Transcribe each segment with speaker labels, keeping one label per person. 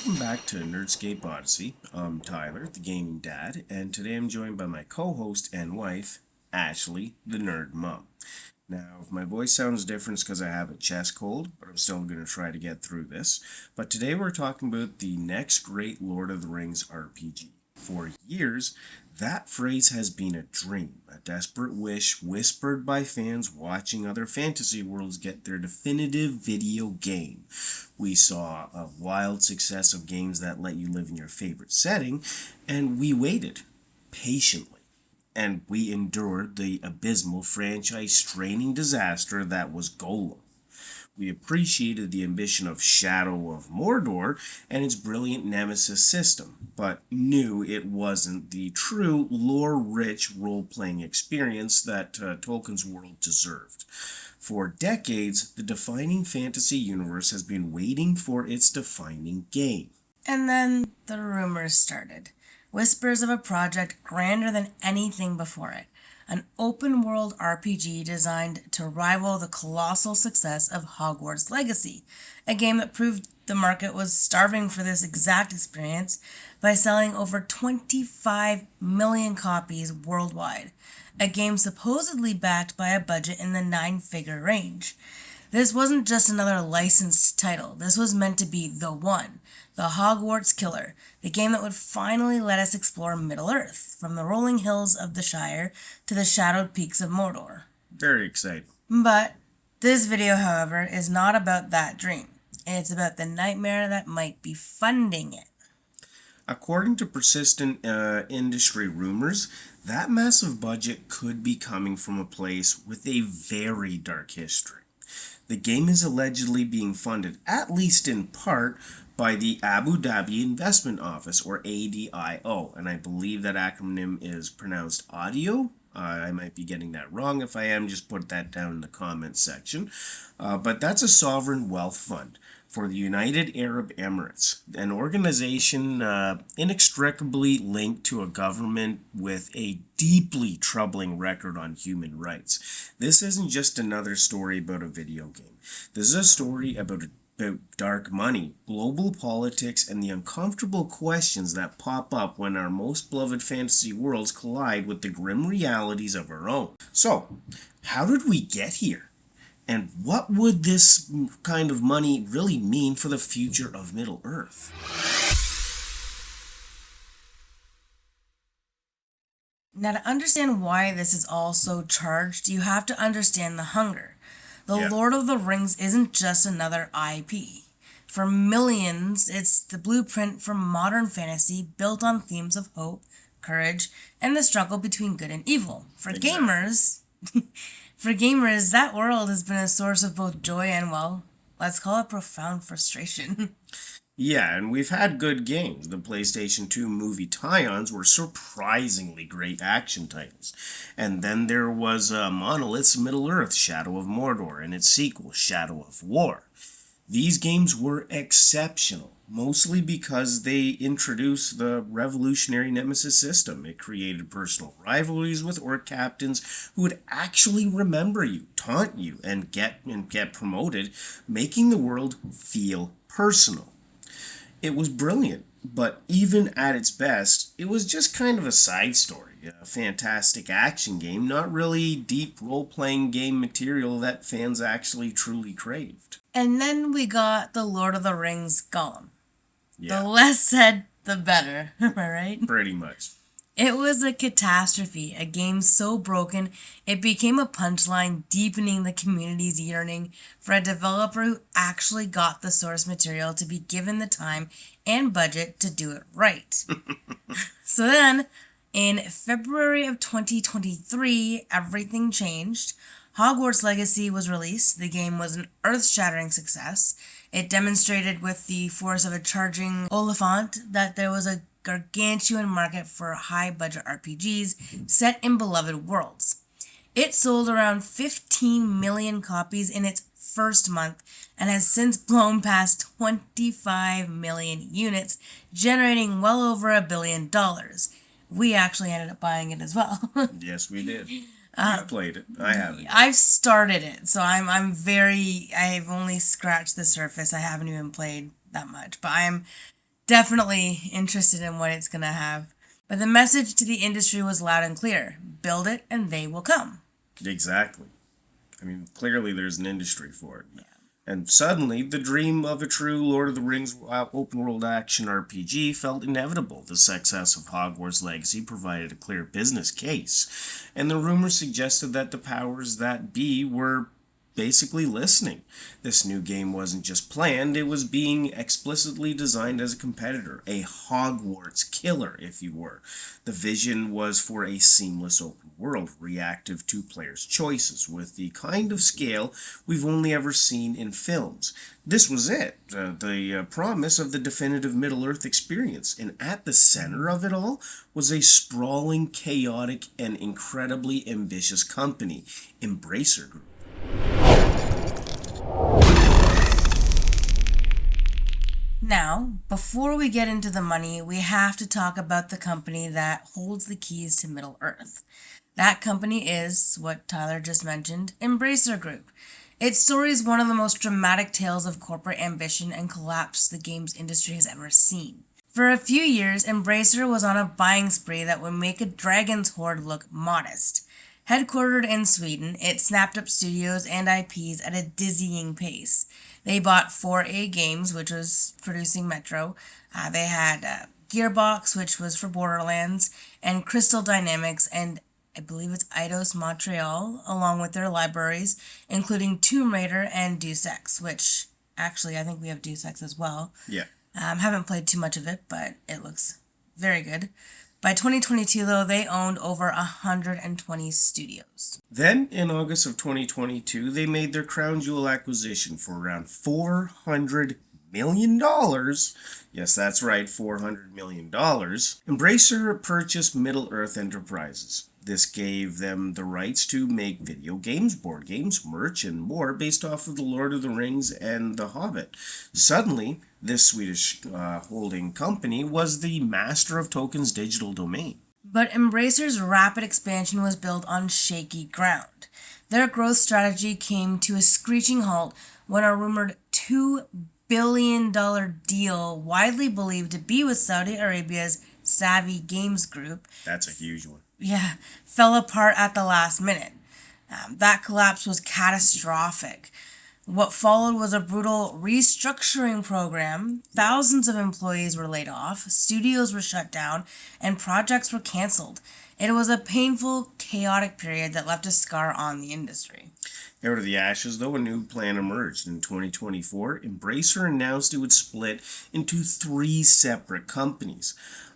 Speaker 1: Welcome back to Nerdscape Odyssey. I'm Tyler, the gaming dad, and today I'm joined by my co-host and wife, Ashley, the nerd mom. Now, if my voice sounds different, it's because I have a chest cold, but I'm still going to try to get through this. But today we're talking about the next great Lord of the Rings RPG. For years, that phrase has been a dream, a desperate wish whispered by fans watching other fantasy worlds get their definitive video game. We saw a wild success of games that let you live in your favorite setting, and we waited patiently. And we endured the abysmal franchise straining disaster that was Golem. We appreciated the ambition of Shadow of Mordor and its brilliant Nemesis system, but knew it wasn't the true lore-rich role-playing experience that Tolkien's world deserved. For decades, the defining fantasy universe has been waiting for its defining game.
Speaker 2: And then the rumors started. Whispers of a project grander than anything before it. An open world RPG designed to rival the colossal success of Hogwarts Legacy, a game that proved the market was starving for this exact experience by selling over 25 million copies worldwide, a game supposedly backed by a budget in the nine-figure range. This wasn't just another licensed title. This was meant to be the one, the Hogwarts Killer, the game that would finally let us explore Middle-earth, from the rolling hills of the Shire to the shadowed peaks of Mordor.
Speaker 1: Very exciting.
Speaker 2: But this video, however, is not about that dream. It's about the nightmare that might be funding it.
Speaker 1: According to persistent industry rumors, that massive budget could be coming from a place with a very dark history. The game is allegedly being funded, at least in part, by the Abu Dhabi Investment Office, or ADIO, and I believe that acronym is pronounced audio. I might be getting that wrong. If I am, just put that down in the comments section. But that's a sovereign wealth fund for the United Arab Emirates, an organization inextricably linked to a government with a deeply troubling record on human rights. This isn't just another story about a video game. This is a story about dark money, global politics, and the uncomfortable questions that pop up when our most beloved fantasy worlds collide with the grim realities of our own. So, how did we get here? And what would this kind of money really mean for the future of Middle-earth?
Speaker 2: Now, to understand why this is all so charged, you have to understand the hunger. The Lord of the Rings isn't just another IP. For millions, it's the blueprint for modern fantasy built on themes of hope, courage, and the struggle between good and evil. For gamers, that world has been a source of both joy and, well, let's call it profound frustration.
Speaker 1: Yeah, and we've had good games. The PlayStation 2 movie tie-ons were surprisingly great action titles. And then there was Monolith's Middle-earth, Shadow of Mordor, and its sequel, Shadow of War. These games were exceptional, mostly because they introduced the revolutionary Nemesis system. It created personal rivalries with orc captains who would actually remember you, taunt you, and get promoted, making the world feel personal. It was brilliant, but even at its best, it was just kind of a side story, a fantastic action game, not really deep role-playing game material that fans actually truly craved.
Speaker 2: And then we got the Lord of the Rings Gollum. Yeah. The less said, the better, am I right?
Speaker 1: Pretty much.
Speaker 2: It was a catastrophe, a game so broken it became a punchline, deepening the community's yearning for a developer who actually got the source material to be given the time and budget to do it right. So then, in February of 2023, everything changed. Hogwarts Legacy was released. The game was an earth-shattering success. It demonstrated with the force of a charging Oliphant that there was a gargantuan market for high-budget RPGs set in beloved worlds. It sold around 15 million copies in its first month and has since blown past 25 million units, generating well over $1 billion. We actually ended up buying it as well.
Speaker 1: Yes, we did. You played it. I haven't.
Speaker 2: I've started it, so I've only scratched the surface. I haven't even played that much, but I'm Definitely interested in what it's going to have. But the message to the industry was loud and clear: build it and they will come.
Speaker 1: Exactly. I mean, clearly there's an industry for it. And suddenly, the dream of a true Lord of the Rings open world action RPG felt inevitable. The success of Hogwarts Legacy provided a clear business case, and the rumors suggested that the powers that be were basically listening. This new game wasn't just planned, it was being explicitly designed as a competitor, a Hogwarts killer, if you were. The vision was for a seamless open world, reactive to players' choices, with the kind of scale we've only ever seen in films. This was it, the promise of the definitive Middle-earth experience, and at the center of it all was a sprawling, chaotic, and incredibly ambitious company, Embracer Group.
Speaker 2: Now, before we get into the money, we have to talk about the company that holds the keys to Middle Earth. That company is, what Tyler just mentioned, Embracer Group. Its story is one of the most dramatic tales of corporate ambition and collapse the games industry has ever seen. For a few years, Embracer was on a buying spree that would make a dragon's hoard look modest. Headquartered in Sweden, it snapped up studios and IPs at a dizzying pace. They bought 4A Games, which was producing Metro. They had Gearbox, which was for Borderlands, and Crystal Dynamics, and I believe it's Eidos Montreal, along with their libraries, including Tomb Raider and Deus Ex, which actually I think we have Deus Ex as well.
Speaker 1: Yeah.
Speaker 2: Haven't played too much of it, but it looks very good. By 2022, though, they owned over 120 studios.
Speaker 1: Then, in August of 2022, they made their crown jewel acquisition for around $400 million. Yes, that's right, $400 million. Embracer purchased Middle-earth Enterprises. This gave them the rights to make video games, board games, merch, and more based off of The Lord of the Rings and The Hobbit. Suddenly, this Swedish holding company was the master of Tolkien's digital domain.
Speaker 2: But Embracer's rapid expansion was built on shaky ground. Their growth strategy came to a screeching halt when a rumored $2 billion deal, widely believed to be with Saudi Arabia's Savvy Games Group,
Speaker 1: That's a huge one.
Speaker 2: fell apart at the last minute. That collapse was catastrophic. What followed was a brutal restructuring program. Thousands of employees were laid off, studios were shut down, and projects were canceled. It was a painful, chaotic period that left a scar on the industry.
Speaker 1: Out of the ashes, though, a new plan emerged. In 2024, Embracer announced it would split into 3 separate companies.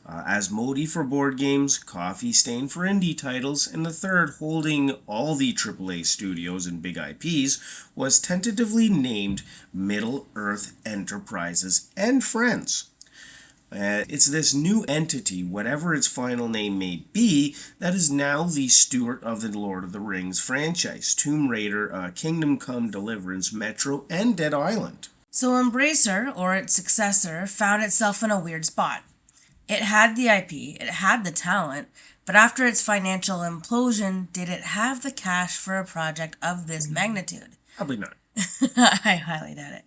Speaker 1: Asmodee for board games, Coffee Stain for indie titles, and the third, holding all the AAA studios and big IPs, was tentatively named Middle-earth Enterprises and Friends. It's this new entity, whatever its final name may be, that is now the steward of the Lord of the Rings franchise, Tomb Raider, Kingdom Come Deliverance, Metro, and Dead Island.
Speaker 2: So Embracer, or its successor, found itself in a weird spot. It had the IP, it had the talent, but after its financial implosion, did it have the cash for a project of this magnitude?
Speaker 1: Probably not.
Speaker 2: I highly doubt it.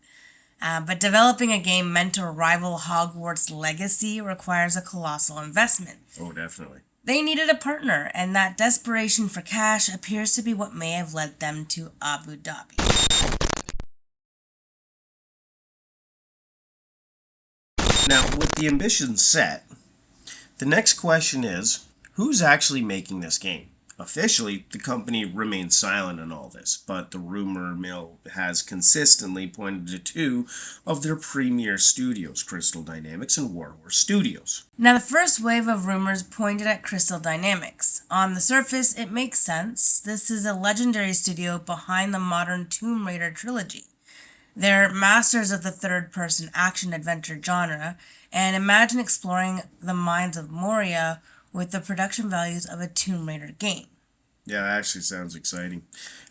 Speaker 2: But developing a game meant to rival Hogwarts Legacy requires a colossal investment.
Speaker 1: Oh, definitely.
Speaker 2: They needed a partner, and that desperation for cash appears to be what may have led them to Abu Dhabi.
Speaker 1: Now, with the ambitions set, the next question is, who's actually making this game? Officially, the company remains silent on all this, but the rumor mill has consistently pointed to 2 of their premier studios, Crystal Dynamics and Warhorse Studios.
Speaker 2: Now, the first wave of rumors pointed at Crystal Dynamics. On the surface, it makes sense. This is a legendary studio behind the modern Tomb Raider trilogy. They're masters of the third-person action-adventure genre, and imagine exploring the mines of Moria with the production values of a Tomb Raider game.
Speaker 1: Yeah, that actually sounds exciting.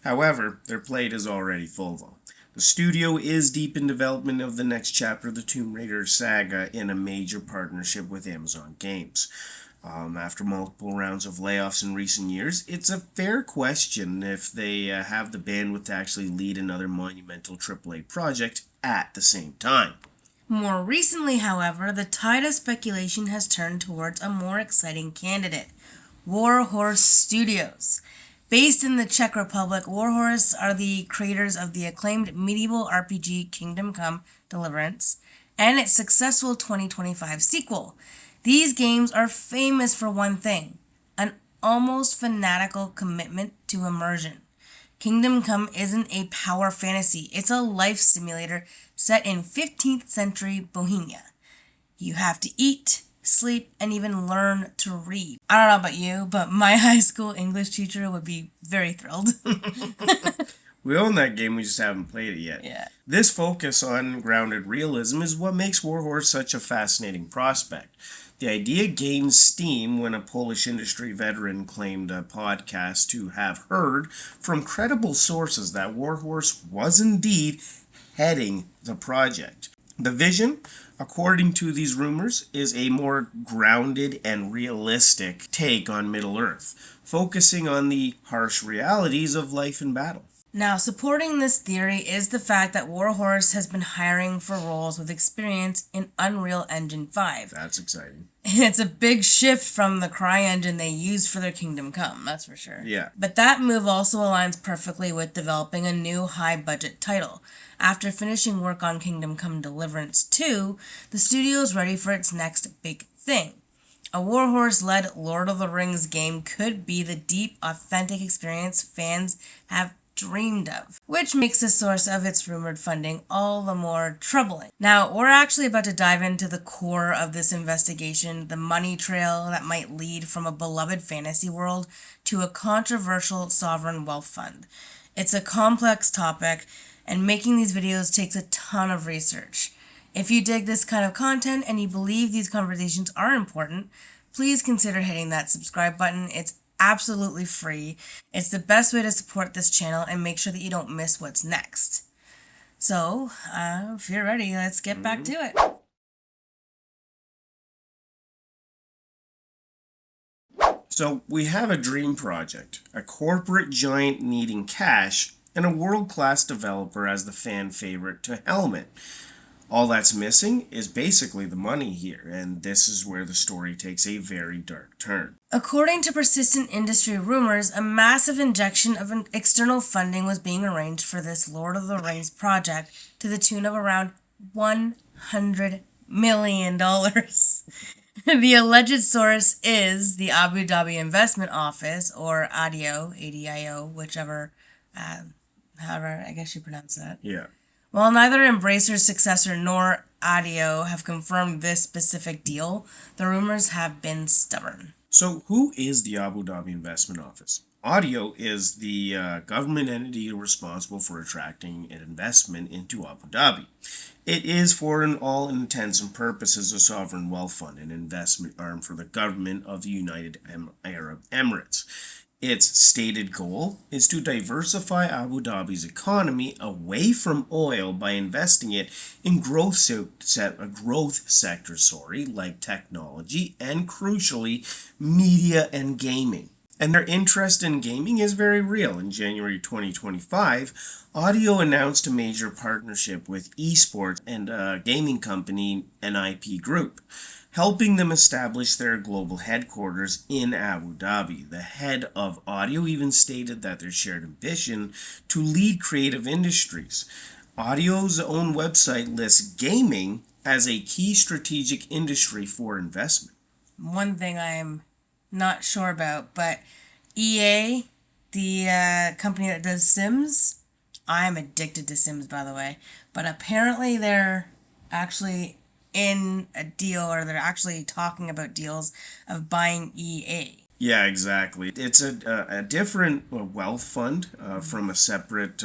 Speaker 1: However, their plate is already full, though. The studio is deep in development of the next chapter of the Tomb Raider saga in a major partnership with Amazon Games. After multiple rounds of layoffs in recent years, it's a fair question if they have the bandwidth to actually lead another monumental AAA project at the same time.
Speaker 2: More recently, however, the tide of speculation has turned towards a more exciting candidate, Warhorse Studios. Based in the Czech Republic, Warhorse are the creators of the acclaimed medieval RPG Kingdom Come: Deliverance and its successful 2025 sequel. These games are famous for one thing: an almost fanatical commitment to immersion. Kingdom Come isn't a power fantasy, it's a life simulator set in 15th century Bohemia. You have to eat, sleep, and even learn to read. I don't know about you, but my high school English teacher would be very thrilled.
Speaker 1: We own that game, we just haven't played it yet.
Speaker 2: Yeah.
Speaker 1: This focus on grounded realism is what makes Warhorse such a fascinating prospect. The idea gained steam when a Polish industry veteran claimed a podcast to have heard from credible sources that Warhorse was indeed heading the project. The vision, according to these rumors, is a more grounded and realistic take on Middle Earth, focusing on the harsh realities of life and battle.
Speaker 2: Now, supporting this theory is the fact that Warhorse has been hiring for roles with experience in Unreal Engine 5.
Speaker 1: That's exciting.
Speaker 2: It's a big shift from the CryEngine they used for their Kingdom Come, that's for sure.
Speaker 1: Yeah.
Speaker 2: But that move also aligns perfectly with developing a new high-budget title. After finishing work on Kingdom Come: Deliverance 2, the studio is ready for its next big thing. A Warhorse-led Lord of the Rings game could be the deep, authentic experience fans have dreamed of, which makes the source of its rumored funding all the more troubling. Now, we're actually about to dive into the core of this investigation, the money trail that might lead from a beloved fantasy world to a controversial sovereign wealth fund. It's a complex topic, and making these videos takes a ton of research. If you dig this kind of content and you believe these conversations are important, please consider hitting that subscribe button. It's absolutely free. It's the best way to support this channel and make sure that you don't miss what's next. So, if you're ready, let's get back to it.
Speaker 1: So, we have a dream project, a corporate giant needing cash, and a world-class developer as the fan favorite to helmet. All that's missing is basically the money here, and this is where the story takes a very dark turn.
Speaker 2: According to persistent industry rumors, a massive injection of external funding was being arranged for this Lord of the Rings project to the tune of around $100 million. The alleged source is the Abu Dhabi Investment Office, or ADIO, ADIO, whichever, however I guess you pronounce that.
Speaker 1: Yeah.
Speaker 2: While neither Embracer's successor nor ADIO have confirmed this specific deal, the rumors have been stubborn.
Speaker 1: So, who is the Abu Dhabi Investment Office? ADIO is the government entity responsible for attracting an investment into Abu Dhabi. It is, for all intents and purposes, a sovereign wealth fund, an investment arm for the government of the United Arab Emirates. Its stated goal is to diversify Abu Dhabi's economy away from oil by investing it in growth sectors, like technology and, crucially, media and gaming. And their interest in gaming is very real. In January 2025, ADIO announced a major partnership with esports and gaming company NIP Group, helping them establish their global headquarters in Abu Dhabi. The head of ADIO even stated that their shared ambition to lead creative industries. ADIO's own website lists gaming as a key strategic industry for investment.
Speaker 2: One thing I'm not sure about, but EA, the company that does Sims, I'm addicted to Sims, by the way, but apparently they're actually in a deal, or they're actually talking about deals of buying EA.
Speaker 1: Yeah, exactly. It's a different wealth fund from a separate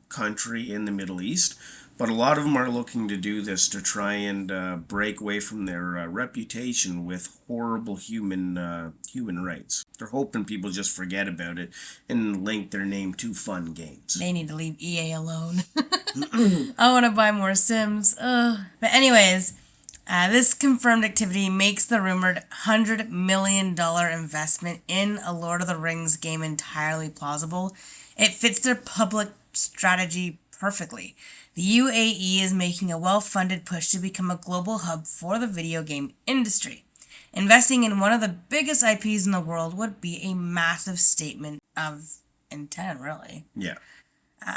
Speaker 1: country in the Middle East, but a lot of them are looking to do this to try and break away from their reputation with horrible human rights. They're hoping people just forget about it and link their name to fun games.
Speaker 2: They need to leave EA alone. I want to buy more Sims. Ugh. But anyways, this confirmed activity makes the rumored $100 million investment in a Lord of the Rings game entirely plausible. It fits their public strategy perfectly. The UAE is making a well-funded push to become a global hub for the video game industry. Investing in one of the biggest IPs in the world would be a massive statement of intent, really.
Speaker 1: Yeah.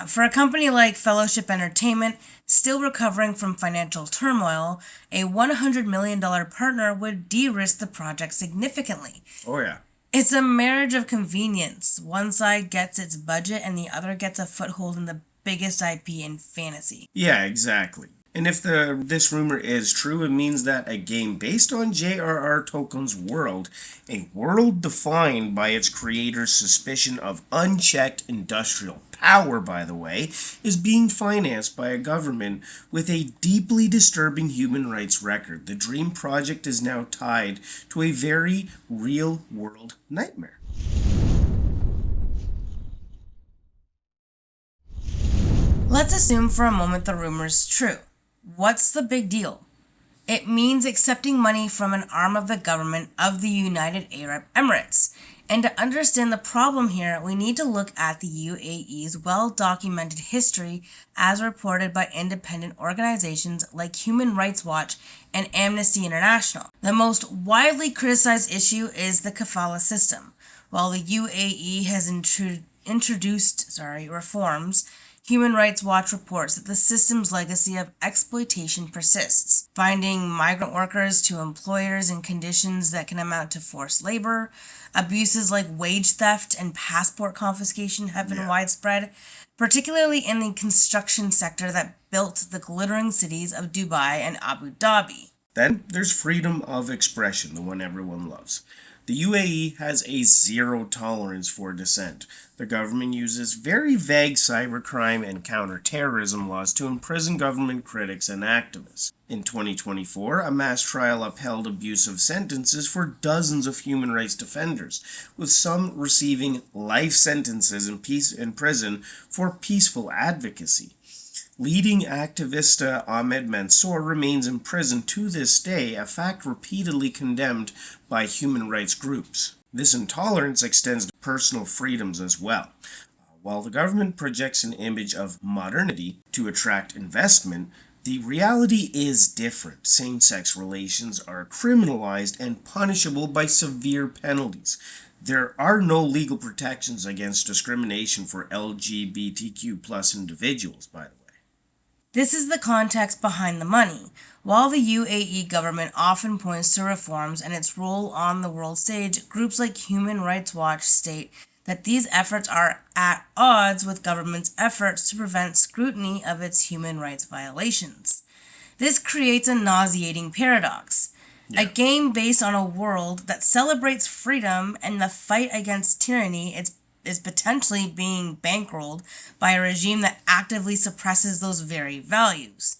Speaker 2: For a company like Fellowship Entertainment, still recovering from financial turmoil, a $100 million partner would de risk the project significantly.
Speaker 1: Oh, yeah.
Speaker 2: It's a marriage of convenience. One side gets its budget and the other gets a foothold in the biggest IP in fantasy.
Speaker 1: Yeah, exactly. And if this rumor is true, it means that a game based on J.R.R. Tolkien's world, a world defined by its creator's suspicion of unchecked industrial power, by the way, is being financed by a government with a deeply disturbing human rights record. The Dream Project is now tied to a very real world nightmare.
Speaker 2: Let's assume for a moment the rumor's true. What's the big deal? It means accepting money from an arm of the government of the United Arab Emirates. And to understand the problem here, we need to look at the UAE's well-documented history as reported by independent organizations like Human Rights Watch and Amnesty International. The most widely criticized issue is the kafala system. While the UAE has introduced reforms, Human Rights Watch reports that the system's legacy of exploitation persists, finding migrant workers to employers in conditions that can amount to forced labor. Abuses like wage theft and passport confiscation have been widespread, particularly in the construction sector that built the glittering cities of Dubai and Abu Dhabi.
Speaker 1: Then there's freedom of expression, the one everyone loves. The UAE has a zero tolerance for dissent. The government uses very vague cybercrime and counterterrorism laws to imprison government critics and activists. In 2024, a mass trial upheld abusive sentences for dozens of human rights defenders, with some receiving life sentences in prison for peaceful advocacy. Leading activist Ahmed Mansour remains in prison to this day, a fact repeatedly condemned by human rights groups. This intolerance extends to personal freedoms as well. While the government projects an image of modernity to attract investment, the reality is different. Same-sex relations are criminalized and punishable by severe penalties. There are no legal protections against discrimination for LGBTQ plus individuals, by the way.
Speaker 2: This is the context behind the money. While the UAE government often points to reforms and its role on the world stage, groups like Human Rights Watch state that these efforts are at odds with government's efforts to prevent scrutiny of its human rights violations. This creates a nauseating paradox. A game based on a world that celebrates freedom and the fight against tyranny is potentially being bankrolled by a regime that actively suppresses those very values.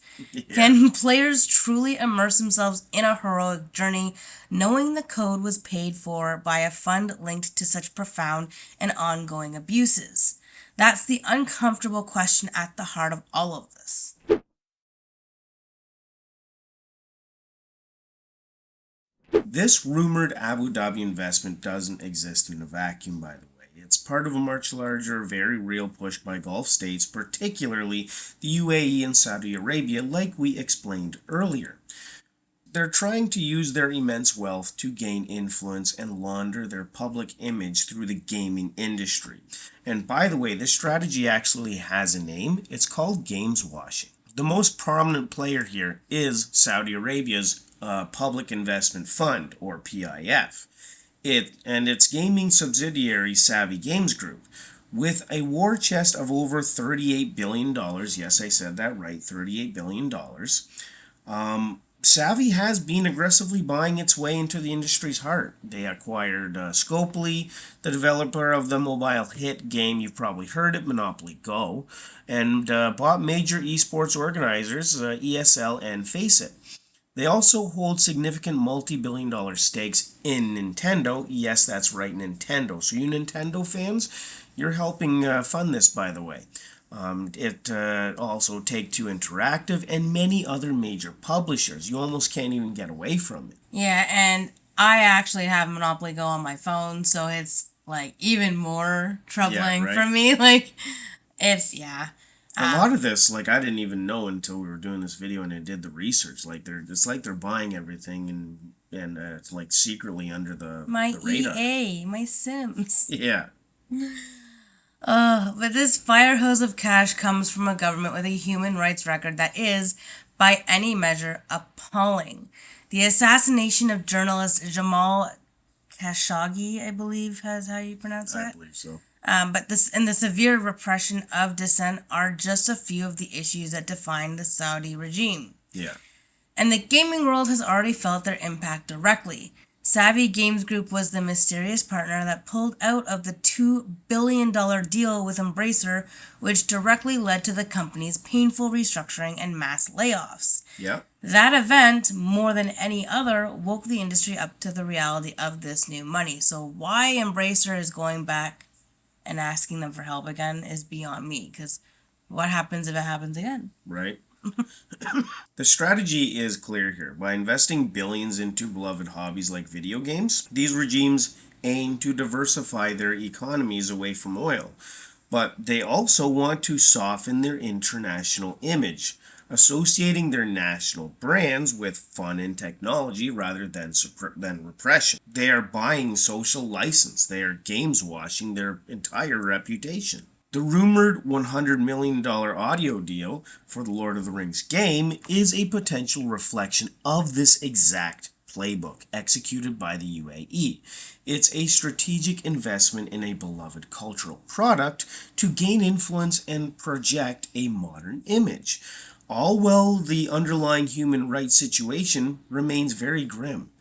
Speaker 2: Can players truly immerse themselves in a heroic journey knowing the code was paid for by a fund linked to such profound and ongoing abuses? That's the uncomfortable question at the heart of all of this.
Speaker 1: This rumored Abu Dhabi investment doesn't exist in a vacuum, by the way. It's part of a much larger, very real push by Gulf states, particularly the UAE and Saudi Arabia, like we explained earlier. They're trying to use their immense wealth to gain influence and launder their public image through the gaming industry. And by the way, this strategy actually has a name. It's called games washing. The most prominent player here is Saudi Arabia's Public Investment Fund, or PIF. Its gaming subsidiary, Savvy Games Group, with a war chest of over $38 billion. Yes, I said that right, $38 billion. Savvy has been aggressively buying its way into the industry's heart. They acquired Scopely, the developer of the mobile hit game, you've probably heard it, Monopoly Go, and bought major esports organizers, ESL and Faceit. They also hold significant multi-billion dollar stakes in Nintendo. Yes, that's right, Nintendo. So you Nintendo fans, you're helping fund this, by the way. It also Take-Two Interactive and many other major publishers. You almost can't even get away from it.
Speaker 2: Yeah, and I actually have Monopoly Go on my phone, so it's like even more troubling for me. Like, it's, yeah.
Speaker 1: A lot of this, like, I didn't even know until we were doing this video and I did the research. Like, it's like they're buying everything and it's like secretly under
Speaker 2: My
Speaker 1: the radar.
Speaker 2: EA, my Sims.
Speaker 1: Yeah.
Speaker 2: But this fire hose of cash comes from a government with a human rights record that is, by any measure, appalling. The assassination of journalist Jamal Khashoggi, I believe, is how you pronounce
Speaker 1: I
Speaker 2: that.
Speaker 1: believe so.
Speaker 2: But this and the severe repression of dissent are just a few of the issues that define the Saudi regime.
Speaker 1: Yeah.
Speaker 2: And the gaming world has already felt their impact directly. Savvy Games Group was the mysterious partner that pulled out of the $2 billion deal with Embracer, which directly led to the company's painful restructuring and mass layoffs.
Speaker 1: Yeah.
Speaker 2: That event, more than any other, woke the industry up to the reality of this new money. So why Embracer is going back and asking them for help again is beyond me, because what happens if it happens again?
Speaker 1: Right. The strategy is clear here. By investing billions into beloved hobbies like video games, these regimes aim to diversify their economies away from oil. But they also want to soften their international image, associating their national brands with fun and technology rather than repression. They are buying social license. They are games washing their entire reputation. The rumored $100 million audio deal for the Lord of the Rings game is a potential reflection of this exact playbook executed by the UAE. It's a strategic investment in a beloved cultural product to gain influence and project a modern image, all while the underlying human rights situation remains very grim.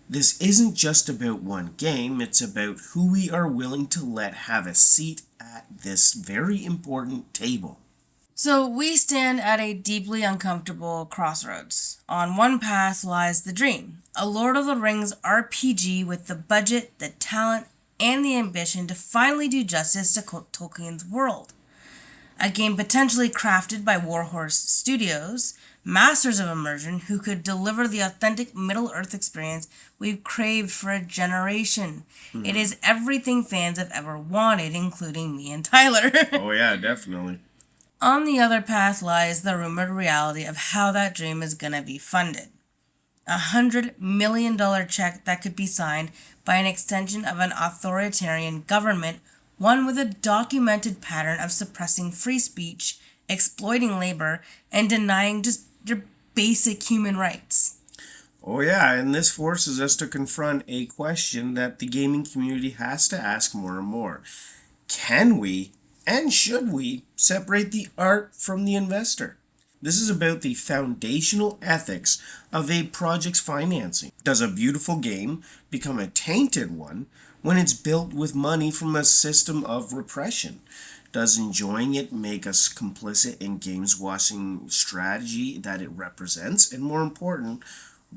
Speaker 1: This isn't just about one game, it's about who we are willing to let have a seat at this very important table.
Speaker 2: So we stand at a deeply uncomfortable crossroads. On one path lies the dream, a Lord of the Rings RPG with the budget, the talent, and the ambition to finally do justice to Tolkien's world. A game potentially crafted by Warhorse Studios, masters of immersion who could deliver the authentic Middle-earth experience we've craved for a generation. It is everything fans have ever wanted, including me and Tyler.
Speaker 1: Oh yeah, definitely.
Speaker 2: On the other path lies the rumored reality of how that dream is going to be funded. $100 million check that could be signed by an extension of an authoritarian government, one with a documented pattern of suppressing free speech, exploiting labor, and denying just your basic human rights.
Speaker 1: Oh yeah, and this forces us to confront a question that the gaming community has to ask more and more. Can we, and should we, separate the art from the investor? This is about the foundational ethics of a project's financing. Does a beautiful game become a tainted one when it's built with money from a system of repression? Does enjoying it make us complicit in games washing strategy that it represents? And more important,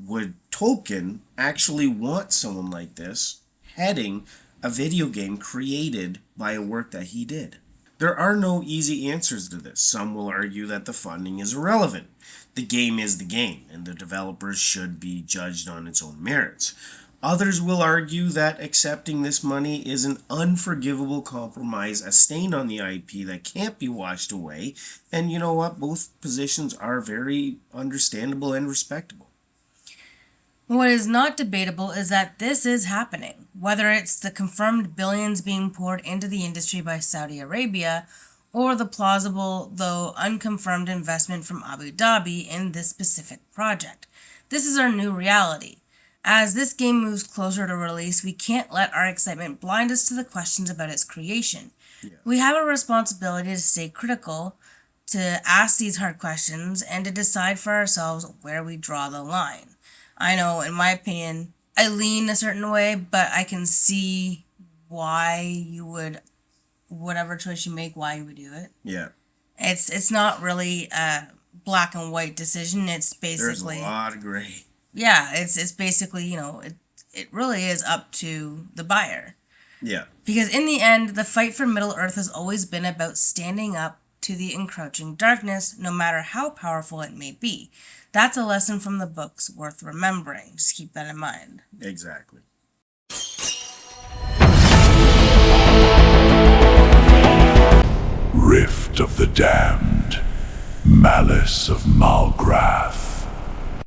Speaker 1: would Tolkien actually want someone like this heading a video game created by a work that he did? There are no easy answers to this. Some will argue that the funding is irrelevant. The game is the game, and the developers should be judged on its own merits. Others will argue that accepting this money is an unforgivable compromise, a stain on the IP that can't be washed away, and you know what? Both positions are very understandable and respectable.
Speaker 2: What is not debatable is that this is happening, whether it's the confirmed billions being poured into the industry by Saudi Arabia or the plausible, though unconfirmed, investment from Abu Dhabi in this specific project. This is our new reality. As this game moves closer to release, we can't let our excitement blind us to the questions about its creation.
Speaker 1: Yeah.
Speaker 2: We have a responsibility to stay critical, to ask these hard questions, and to decide for ourselves where we draw the line. I know, in my opinion, I lean a certain way, but I can see why you would, whatever choice you make, why you would do it.
Speaker 1: Yeah.
Speaker 2: It's not really a black and white decision. It's basically...
Speaker 1: There's a lot of gray.
Speaker 2: Yeah, it's basically, it really is up to the buyer.
Speaker 1: Yeah.
Speaker 2: Because in the end, the fight for Middle-earth has always been about standing up to the encroaching darkness, no matter how powerful it may be. That's a lesson from the books worth remembering. Just keep that in mind.
Speaker 1: Exactly.
Speaker 3: Rift of the Damned. Malice of Malgrath.